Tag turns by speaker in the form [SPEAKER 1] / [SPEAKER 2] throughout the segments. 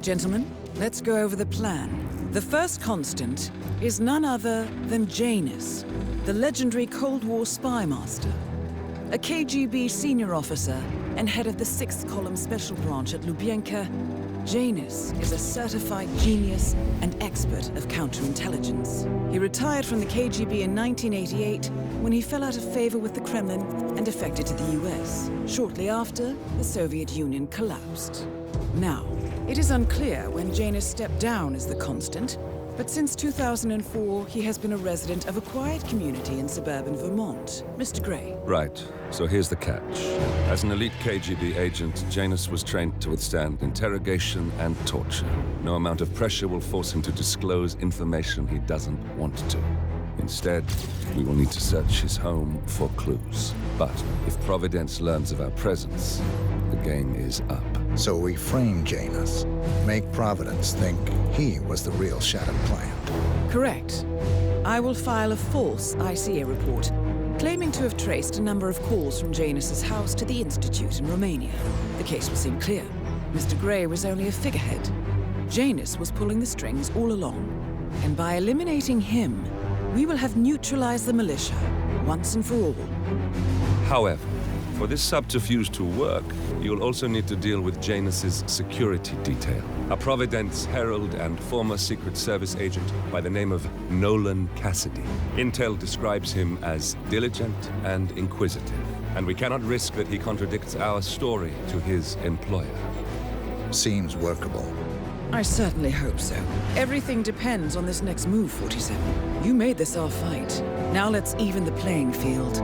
[SPEAKER 1] Gentlemen, let's go over the plan. The first constant is none other than Janus, the legendary Cold War spy master. A KGB senior officer and head of the 6th Column Special Branch at Lubyanka, Janus is a certified genius and expert of counterintelligence. He retired from the KGB in 1988 when he fell out of favor with the Kremlin and defected to the US. Shortly after, the Soviet Union collapsed. Now, it is unclear when Janus stepped down as the constant, but since 2004, he has been a resident of a quiet community in suburban Vermont. Mr. Gray.
[SPEAKER 2] Right. So here's the catch. As an elite KGB agent, Janus was trained to withstand interrogation and torture. No amount of pressure will force him to disclose information he doesn't want to. Instead, we will need to search his home for clues. But if Providence learns of our presence, the game is up.
[SPEAKER 3] So we frame Janus, make Providence think he was the real Shattered plant.
[SPEAKER 1] Correct. I will file a false ICA report, claiming to have traced a number of calls from Janus's house to the Institute in Romania. The case will seem clear. Mr. Gray was only a figurehead. Janus was pulling the strings all along. And by eliminating him, we will have neutralized the militia, once and for all.
[SPEAKER 2] However, for this subterfuge to work, you'll also need to deal with Janus's security detail. A Providence herald and former Secret Service agent by the name of Nolan Cassidy. Intel describes him as diligent and inquisitive, and we cannot risk that he contradicts our story to his employer.
[SPEAKER 3] Seems workable.
[SPEAKER 1] I certainly hope so. Everything depends on this next move, 47. You made this our fight. Now let's even the playing field.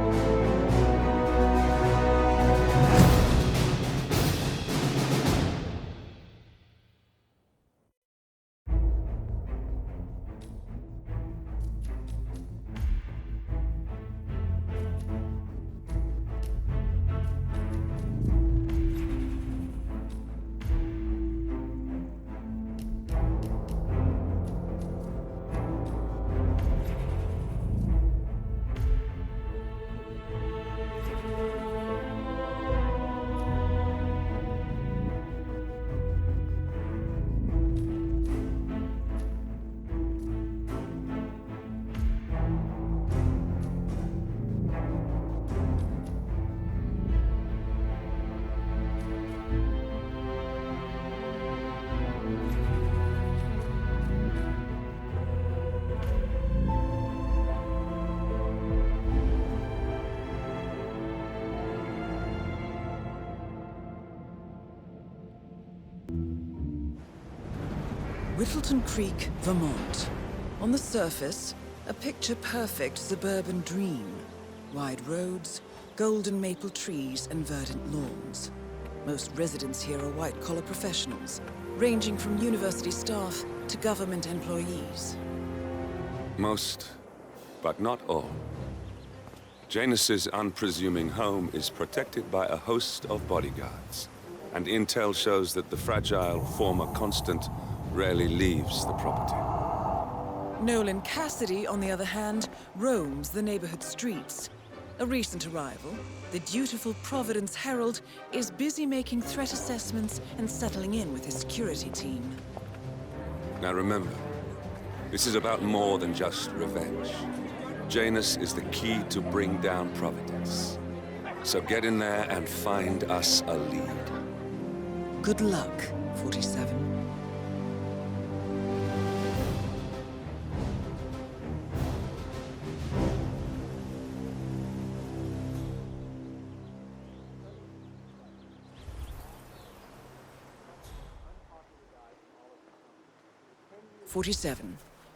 [SPEAKER 1] Whittleton Creek, Vermont. On the surface, a picture-perfect suburban dream. Wide roads, golden maple trees, and verdant lawns. Most residents here are white-collar professionals, ranging from university staff to government employees.
[SPEAKER 2] Most, but not all. Janus's unpresuming home is protected by a host of bodyguards, and intel shows that the fragile former constant rarely leaves the property.
[SPEAKER 1] Nolan Cassidy, on the other hand, roams the neighborhood streets. A recent arrival, the dutiful Providence Herald is busy making threat assessments and settling in with his security team.
[SPEAKER 2] Now remember, this is about more than just revenge. Janus is the key to bring down Providence. So get in there and find us a lead.
[SPEAKER 1] Good luck, 47.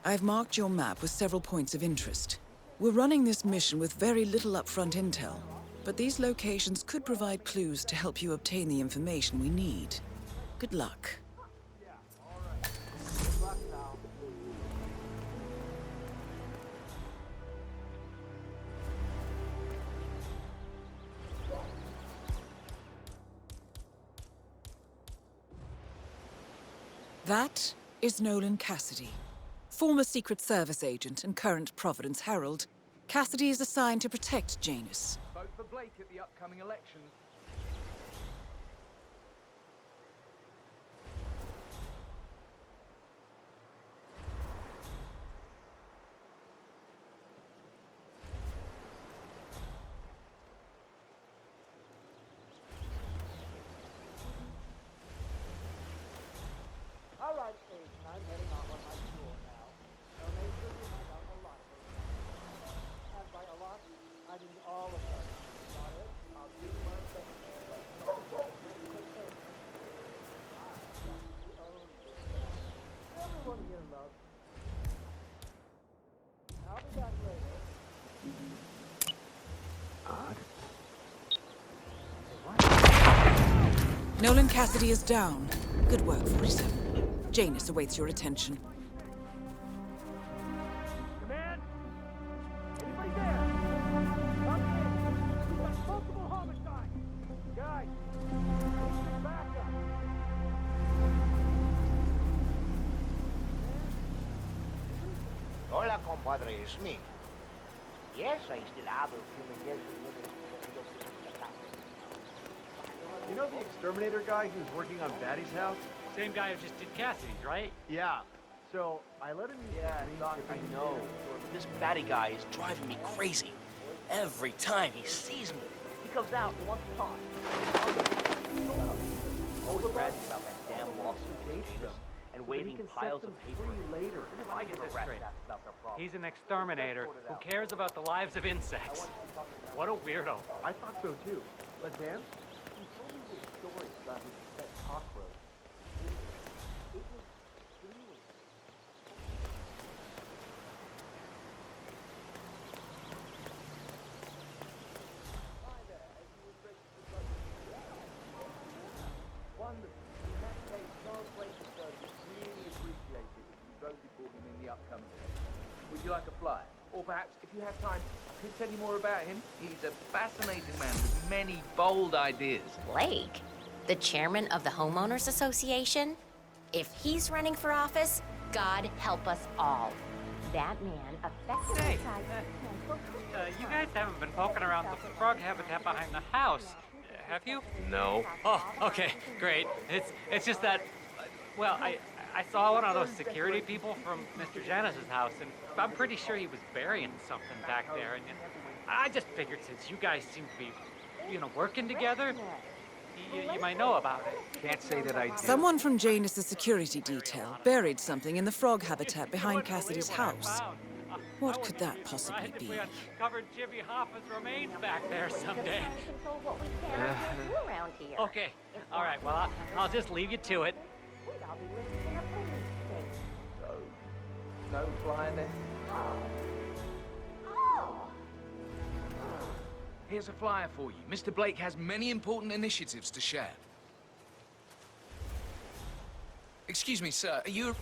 [SPEAKER 1] I've marked your map with several points of interest. We're running this mission with very little upfront intel, but these locations could provide clues to help you obtain the information we need. Good luck. That is Nolan Cassidy. Former Secret Service agent and current Providence Herald, Cassidy is assigned to protect Janus.
[SPEAKER 4] Vote for Blake at the upcoming elections.
[SPEAKER 1] Nolan Cassidy is down. Good work, 47. Janus awaits your attention.
[SPEAKER 4] Command? Anybody there? Come in. We've got multiple homicides. Guys, back up.
[SPEAKER 5] Hola, compadre, it's me. Yes, I still have a few years.
[SPEAKER 4] You know the exterminator guy who's working on Batty's house?
[SPEAKER 6] Same guy who just did Cassidy's, right?
[SPEAKER 4] Yeah. So I let him.
[SPEAKER 7] Yeah, Doc, I know. This batty guy is driving me crazy. Every time he sees me, he comes out and wants to talk. Always bragging about that damn lawsuit case and waving piles of paper.
[SPEAKER 4] Later.
[SPEAKER 6] If I get this straight, he's an exterminator who cares about the lives of insects. What a weirdo.
[SPEAKER 4] I thought so too. But Dan? He told me this story about his pet cockroach. It was really. Wonderful. In that case, Charles Blake's service really appreciate it if you voted for him in the upcoming election. Would you like a flyer? Or perhaps, if you have time, I could tell you more about him. He's a fascinating man with many bold ideas.
[SPEAKER 8] Blake, the chairman of the Homeowners Association? If he's running for office, God help us all. That man effectively
[SPEAKER 6] Hey, you guys haven't been poking around the frog habitat behind the house, have you?
[SPEAKER 7] No.
[SPEAKER 6] Oh, okay, great. It's just that, well, I saw one of those security people from Mr. Janus's house, and I'm pretty sure he was burying something back there, and I just figured since you guys seem to be, working together, you might know about it.
[SPEAKER 4] Can't say that I do.
[SPEAKER 1] Someone from Janus' security detail buried something in the frog habitat behind Cassidy's house. What could that possibly
[SPEAKER 6] If
[SPEAKER 1] be?
[SPEAKER 6] we uncovered Jimmy Hoffa's remains back there someday.
[SPEAKER 8] control what we can and can't do around here.
[SPEAKER 6] Okay, all right, well, I'll just leave you to it.
[SPEAKER 8] We'd all be living in a police state.
[SPEAKER 4] No flyer then? Here's a flyer for you. Mr. Blake has many important initiatives to share. Excuse me, sir. Are you...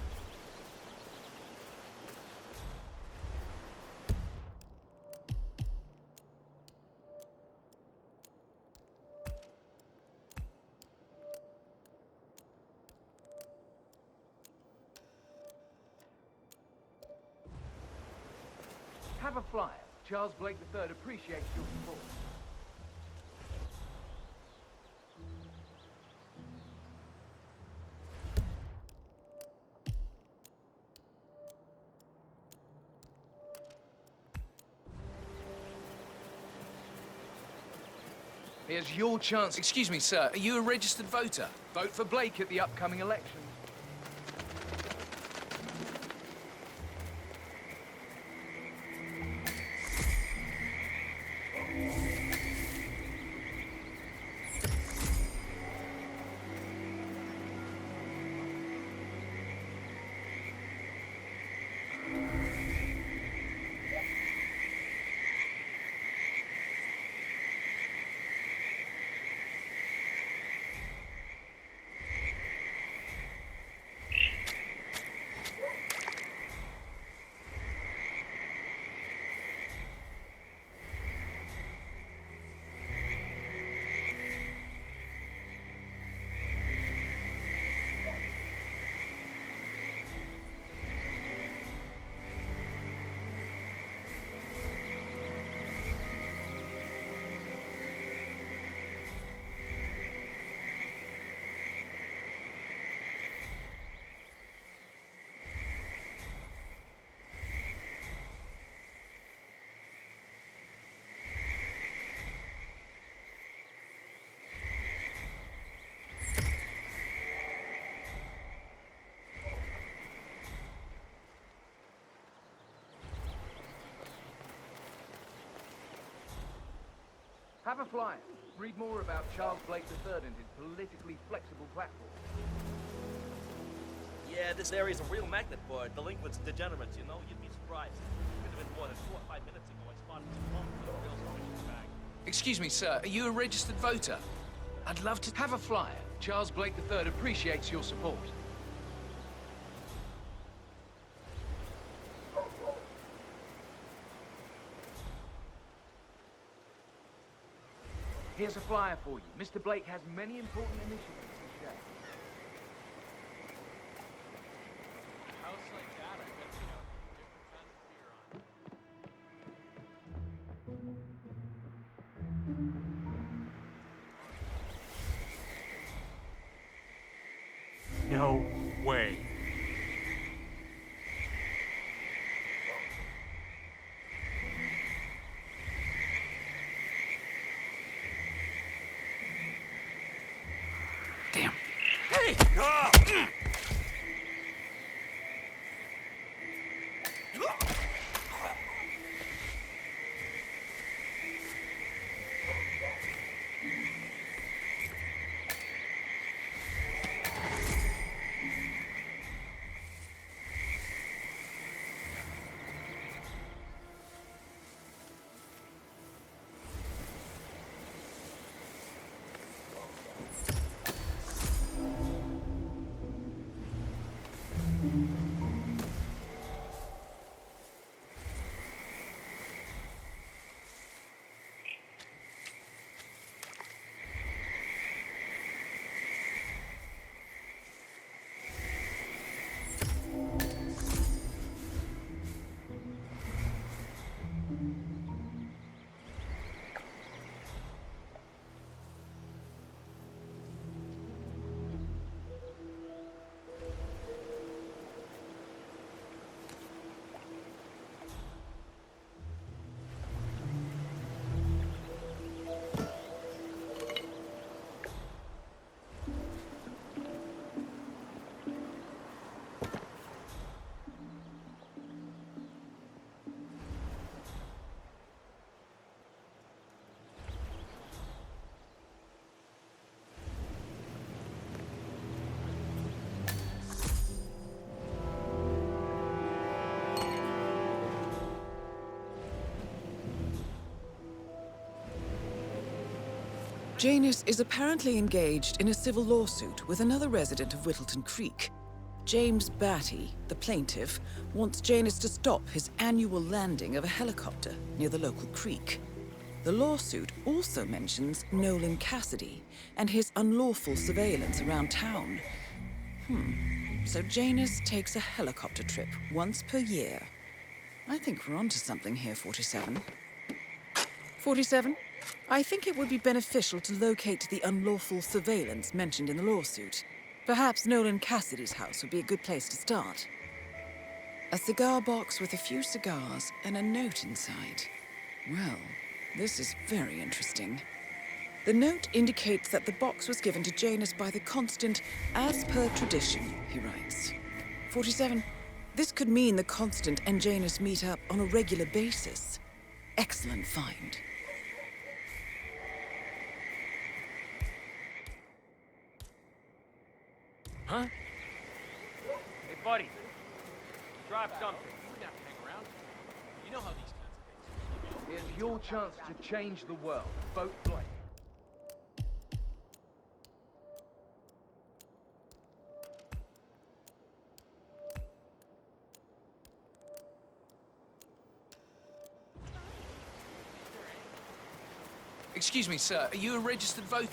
[SPEAKER 4] Have a flyer. Charles Blake III appreciates your support. Here's your chance. Excuse me, sir. Are you a registered voter? Vote for Blake at the upcoming election. Have a flyer. Read more about Charles Blake III and his politically flexible platform.
[SPEAKER 7] Yeah, this area's a real magnet for delinquents and degenerates, you know? You'd be surprised. Could have been more than 4 or 5 minutes ago I spotted some pump with a real storage bag.
[SPEAKER 4] Excuse me, sir. Are you a registered voter? I'd love to have a flyer. Charles Blake III appreciates your support. Here's a flyer for you. Mr. Blake has many important initiatives to share.
[SPEAKER 6] House like that, I bet you know, different kind of beer on. No way. Damn. Hey!
[SPEAKER 1] Janus is apparently engaged in a civil lawsuit with another resident of Whittleton Creek. James Batty, the plaintiff, wants Janus to stop his annual landing of a helicopter near the local creek. The lawsuit also mentions Nolan Cassidy and his unlawful surveillance around town. So Janus takes a helicopter trip once per year. I think we're onto something here, 47. 47? I think it would be beneficial to locate the unlawful surveillance mentioned in the lawsuit. Perhaps Nolan Cassidy's house would be a good place to start. A cigar box with a few cigars and a note inside. Well, this is very interesting. The note indicates that the box was given to Janus by the Constant as per tradition, he writes. 47. This could mean the Constant and Janus meet up on a regular basis. Excellent find.
[SPEAKER 6] Huh? Hey, buddy. Drop something. You wouldn't have to hang around. You know how these kinds of things.
[SPEAKER 4] Here's your chance to change the world. Vote Blake.
[SPEAKER 9] Excuse me, sir. Are you a registered voter?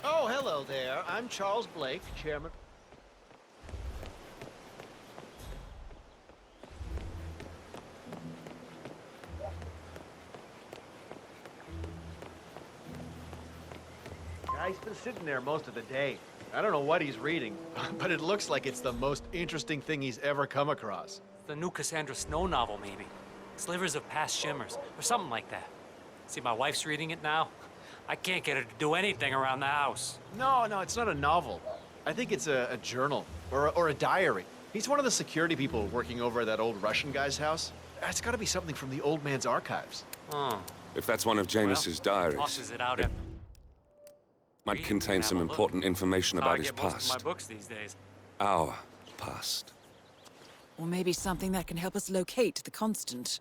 [SPEAKER 5] Oh, hello there. I'm Charles Blake, chairman.
[SPEAKER 10] He's been sitting there most of the day. I don't know what he's reading, but it looks like it's the most interesting thing he's ever come across.
[SPEAKER 6] The new Cassandra Snow novel, maybe. Slivers of Past Shimmers, or something like that. See, my wife's reading it now. I can't get her to do anything around the house.
[SPEAKER 10] No, it's not a novel. I think it's a journal, or a diary. He's one of the security people working over at that old Russian guy's house. It's gotta be something from the old man's archives.
[SPEAKER 6] Oh.
[SPEAKER 2] If that's one of Janus's diaries,
[SPEAKER 6] Tosses it out at...
[SPEAKER 2] might contain some important information about his past.
[SPEAKER 6] Most of my books these days.
[SPEAKER 2] Our past.
[SPEAKER 1] Or maybe something that can help us locate the Constant.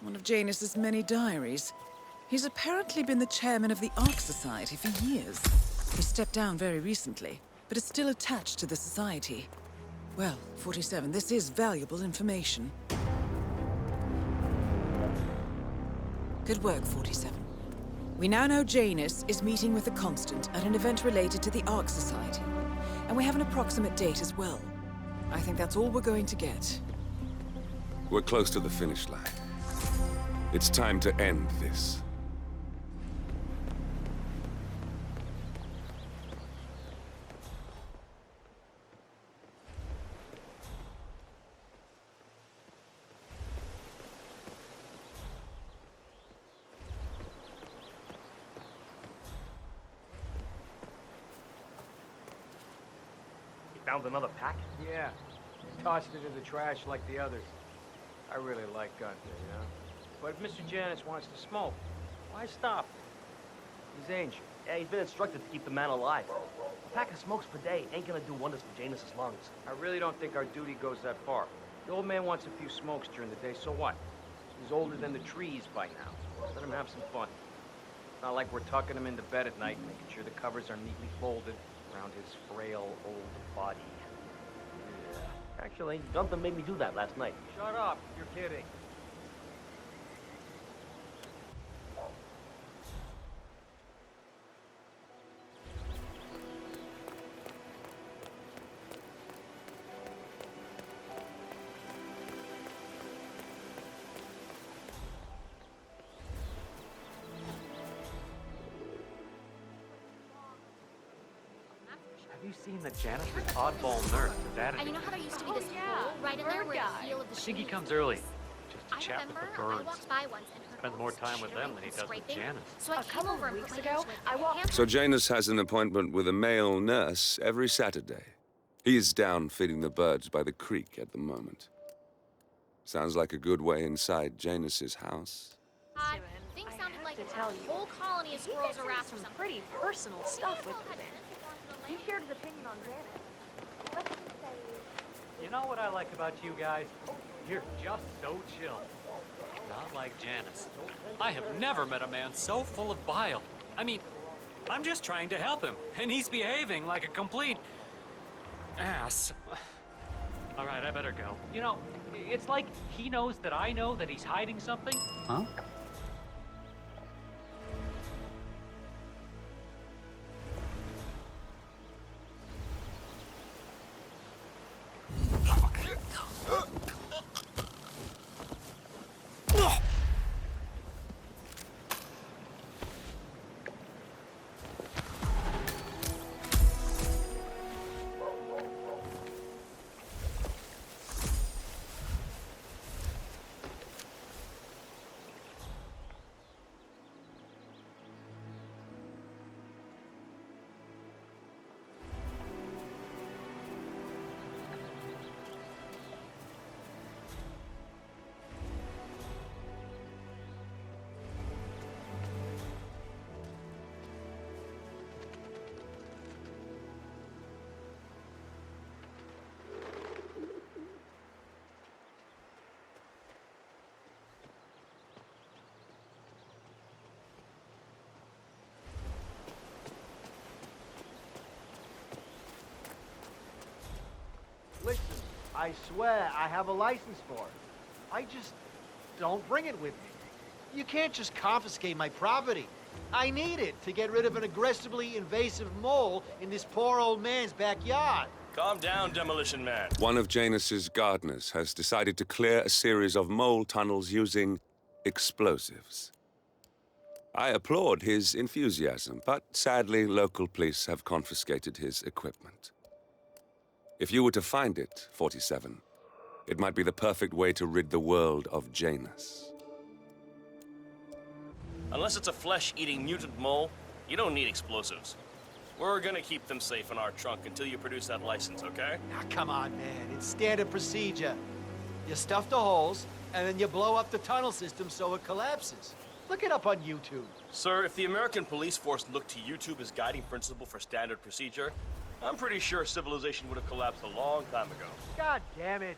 [SPEAKER 1] One of Janus's many diaries. He's apparently been the chairman of the Ark Society for years. He stepped down very recently, but is still attached to the society. Well, 47, this is valuable information. Good work, 47. We now know Janus is meeting with the Constant at an event related to the Ark Society. And we have an approximate date as well. I think that's all we're going to get.
[SPEAKER 2] We're close to the finish line. It's time to end this.
[SPEAKER 7] You found another pack?
[SPEAKER 4] Yeah. Tossed it in the trash like the others. I really like Gunther, you know? But if Mr. Janus wants to smoke, why stop? He's ancient.
[SPEAKER 7] Yeah, he's been instructed to keep the man alive. A pack of smokes per day ain't gonna do wonders for Janus's lungs.
[SPEAKER 4] I really don't think our duty goes that far. The old man wants a few smokes during the day, so what? He's older than the trees by now. Let him have some fun. Not like we're tucking him into bed at night, making sure the covers are neatly folded around his frail old body.
[SPEAKER 7] Yeah. Actually, Gunther made me do that last night.
[SPEAKER 4] Shut up, you're kidding.
[SPEAKER 6] Have you seen the Janus's oddball nurse? That
[SPEAKER 8] And you know how there used to be this hole right in there where the heel of the
[SPEAKER 6] I think he
[SPEAKER 8] shoe
[SPEAKER 6] comes
[SPEAKER 8] is?
[SPEAKER 6] early, just to
[SPEAKER 8] I
[SPEAKER 6] chat with
[SPEAKER 8] remember
[SPEAKER 6] the
[SPEAKER 8] I
[SPEAKER 6] birds.
[SPEAKER 8] walked by once and heard
[SPEAKER 6] Spends
[SPEAKER 8] all
[SPEAKER 6] more
[SPEAKER 8] this
[SPEAKER 6] time with them
[SPEAKER 8] chittering
[SPEAKER 6] than he
[SPEAKER 8] and
[SPEAKER 6] does with
[SPEAKER 8] scraping.
[SPEAKER 6] Janus.
[SPEAKER 8] So I came over and
[SPEAKER 11] weeks
[SPEAKER 8] put my
[SPEAKER 11] ago,
[SPEAKER 8] hands
[SPEAKER 11] I
[SPEAKER 8] with
[SPEAKER 11] walked-
[SPEAKER 2] So Janus has an appointment with a male nurse every Saturday. He is down feeding the birds by the creek at the moment. Sounds like a good way inside Janus's house.
[SPEAKER 8] Things
[SPEAKER 11] I
[SPEAKER 8] sounded
[SPEAKER 11] have
[SPEAKER 8] like
[SPEAKER 11] to
[SPEAKER 8] a
[SPEAKER 11] tell you,
[SPEAKER 8] whole colony of
[SPEAKER 11] he
[SPEAKER 8] squirrels
[SPEAKER 11] gets
[SPEAKER 8] or
[SPEAKER 11] into
[SPEAKER 8] rats or
[SPEAKER 11] some
[SPEAKER 8] something.
[SPEAKER 11] pretty personal stuff with me. He shared his opinion on Janet. What did he say?
[SPEAKER 6] You know what I like about you guys? You're just so chill. Not like Janus. I have never met a man so full of bile. I mean, I'm just trying to help him, and he's behaving like a complete ass. All right, I better go. You know, it's like he knows that I know that he's hiding something. Huh?
[SPEAKER 10] I swear I have a license for it. I just don't bring it with me. You can't just confiscate my property. I need it to get rid of an aggressively invasive mole in this poor old man's backyard.
[SPEAKER 12] Calm down, Demolition Man.
[SPEAKER 2] One of Janus's gardeners has decided to clear a series of mole tunnels using explosives. I applaud his enthusiasm, but sadly, local police have confiscated his equipment. If you were to find it, 47, it might be the perfect way to rid the world of Janus.
[SPEAKER 12] Unless it's a flesh-eating mutant mole, you don't need explosives. We're gonna keep them safe in our trunk until you produce that license, okay?
[SPEAKER 10] Now, come on, man. It's standard procedure. You stuff the holes, and then you blow up the tunnel system so it collapses. Look it up on YouTube.
[SPEAKER 12] Sir, if the American police force looked to YouTube as guiding principle for standard procedure, I'm pretty sure civilization would have collapsed a long time ago.
[SPEAKER 10] God damn it.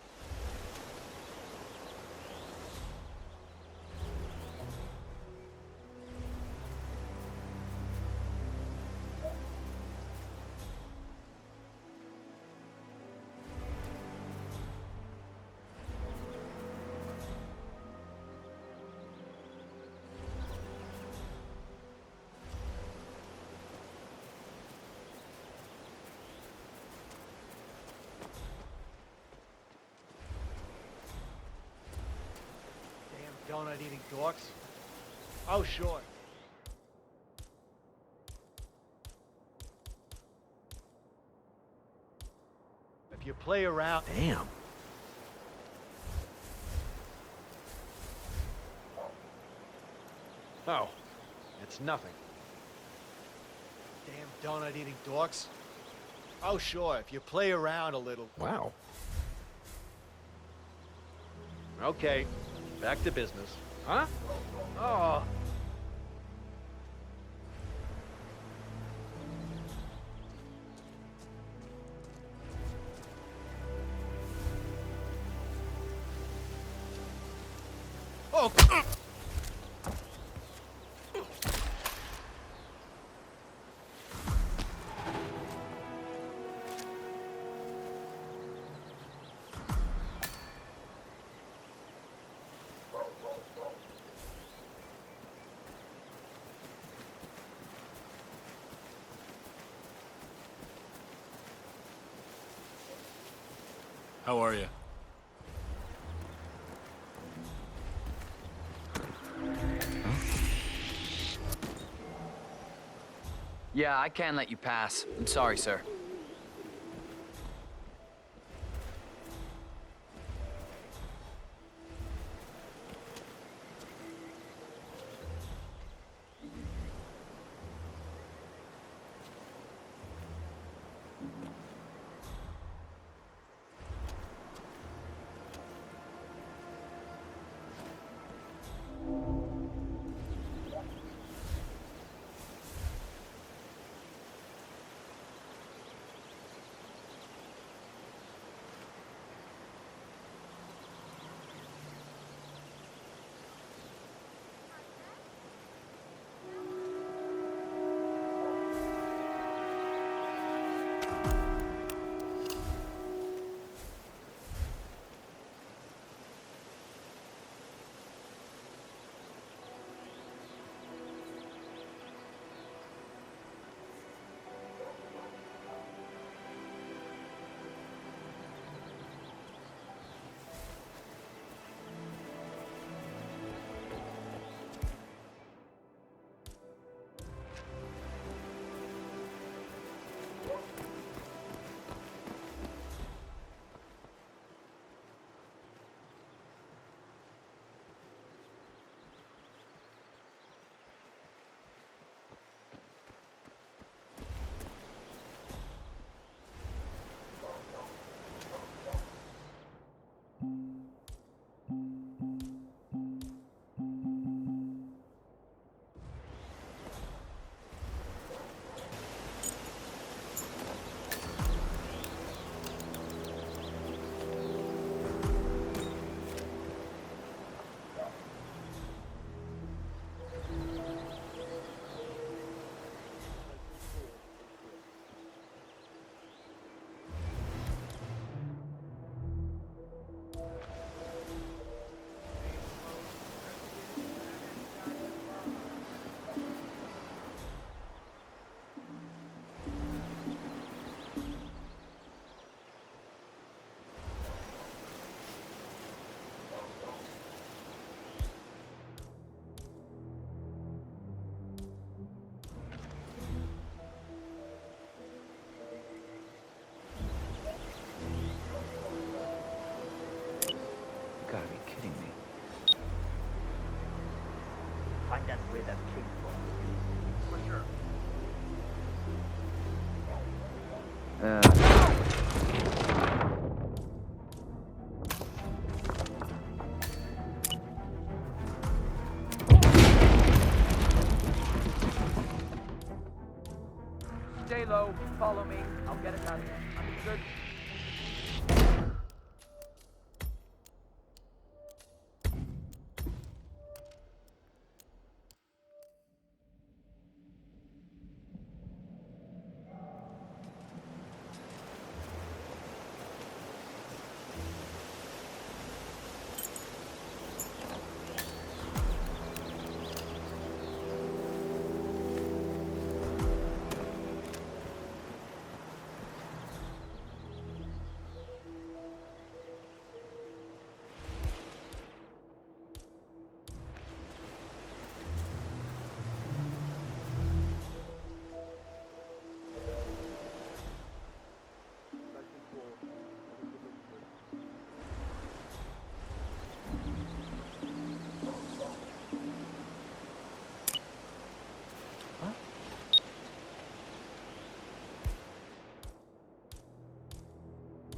[SPEAKER 10] Donut-eating dorks? Oh, sure. If you play around... Damn. Oh, it's nothing. Damn donut-eating dorks. Oh, sure, if you play around a little...
[SPEAKER 3] Wow.
[SPEAKER 10] Okay. Back to business. Huh? Oh. Oh.
[SPEAKER 13] How are you?
[SPEAKER 9] Yeah, I can't let you pass. I'm sorry, sir.
[SPEAKER 4] Stay low, follow me. I'll get it done. Understood?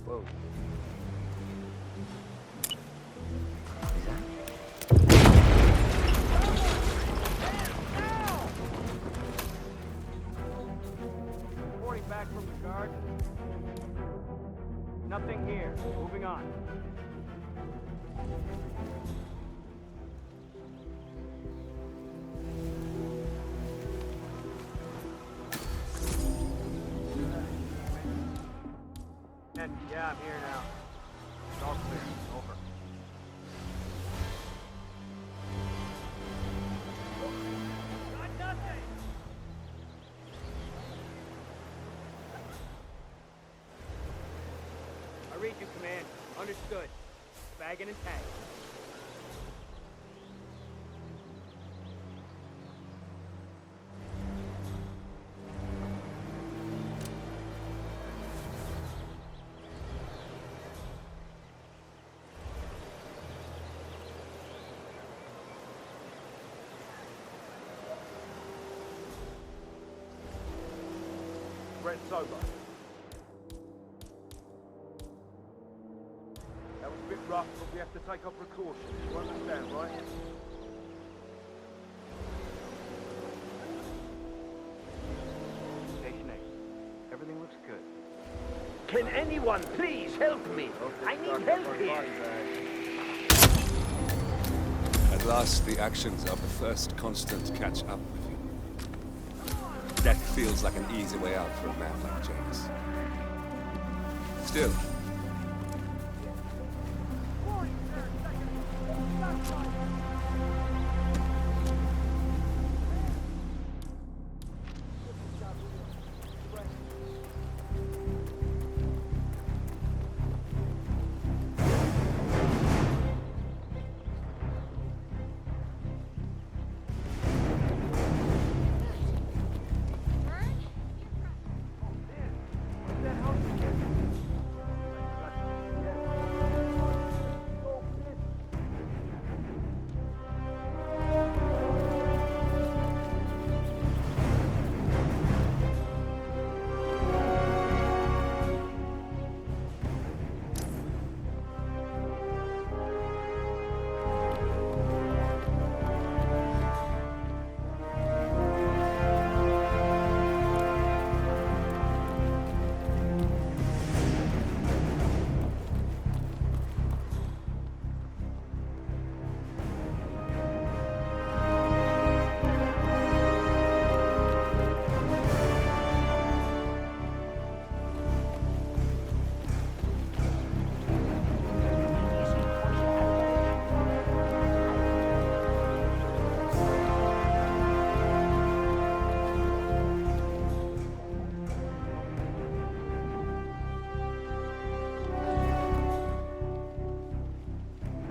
[SPEAKER 4] Whoa.
[SPEAKER 14] Reporting back from the guard. Nothing here. Moving on. Yeah, I'm here now. It's all clear. Over. Got nothing! I read you, Command. Understood. Bagging and tagging.
[SPEAKER 4] Threat's over. That was a bit rough, but we have to take our precautions. You understand, right?
[SPEAKER 14] Station 8. Everything looks good.
[SPEAKER 4] Can anyone please help me? I need help here.
[SPEAKER 2] At last, the actions of the first constant catch up with you. Death feels like an easy way out for a man like James. Still,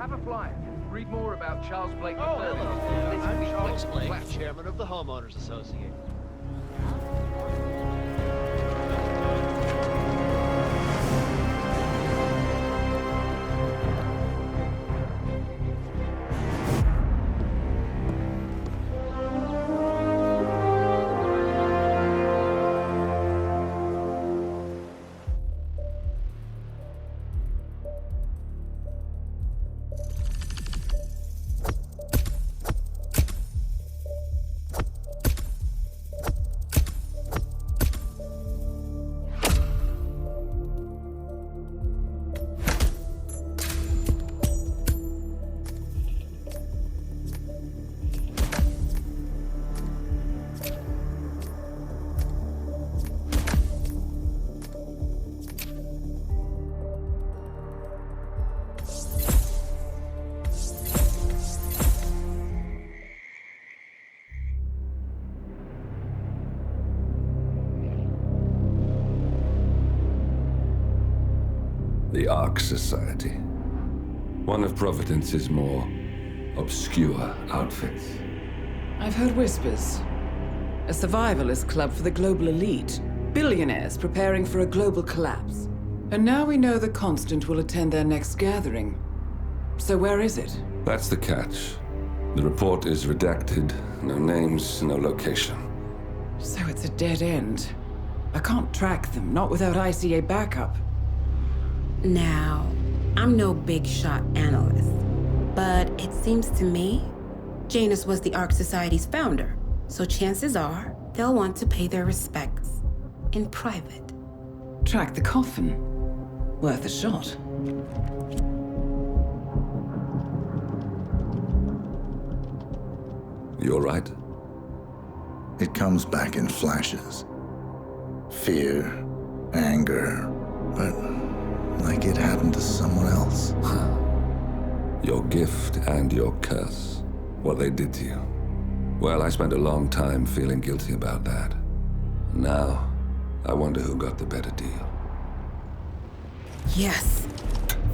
[SPEAKER 4] Have a flyer. Read more about Charles Blake.
[SPEAKER 10] Oh, hello. I'm Charles Blake,
[SPEAKER 4] Flat.
[SPEAKER 10] chairman of the Homeowners Association.
[SPEAKER 2] The Ark Society. One of Providence's more obscure outfits.
[SPEAKER 1] I've heard whispers. A survivalist club for the global elite. Billionaires preparing for a global collapse. And now we know the Constant will attend their next gathering. So where is it?
[SPEAKER 2] That's the catch. The report is redacted. No names, no location.
[SPEAKER 1] So it's a dead end. I can't track them, not without ICA backup.
[SPEAKER 15] Now, I'm no big shot analyst, but it seems to me Janus was the Ark Society's founder, so chances are they'll want to pay their respects in private.
[SPEAKER 1] Track the coffin. Worth a shot.
[SPEAKER 2] You're right.
[SPEAKER 3] It comes back in flashes. Fear, anger, but like it happened to someone else.
[SPEAKER 2] Your gift and your curse. What they did to you. Well, I spent a long time feeling guilty about that. Now, I wonder who got the better deal.
[SPEAKER 15] Yes.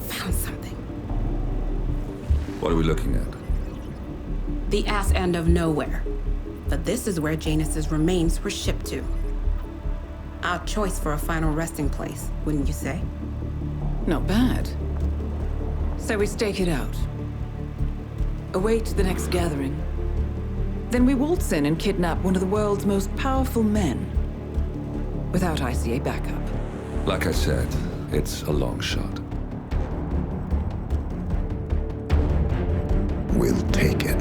[SPEAKER 15] Found something.
[SPEAKER 2] What are we looking at?
[SPEAKER 15] The ass end of nowhere. But this is where Janus's remains were shipped to. Our choice for a final resting place, wouldn't you say?
[SPEAKER 1] Not bad. So we stake it out. Await the next gathering. Then we waltz in and kidnap one of the world's most powerful men. Without ICA backup.
[SPEAKER 2] Like I said, it's a long shot.
[SPEAKER 3] We'll take it.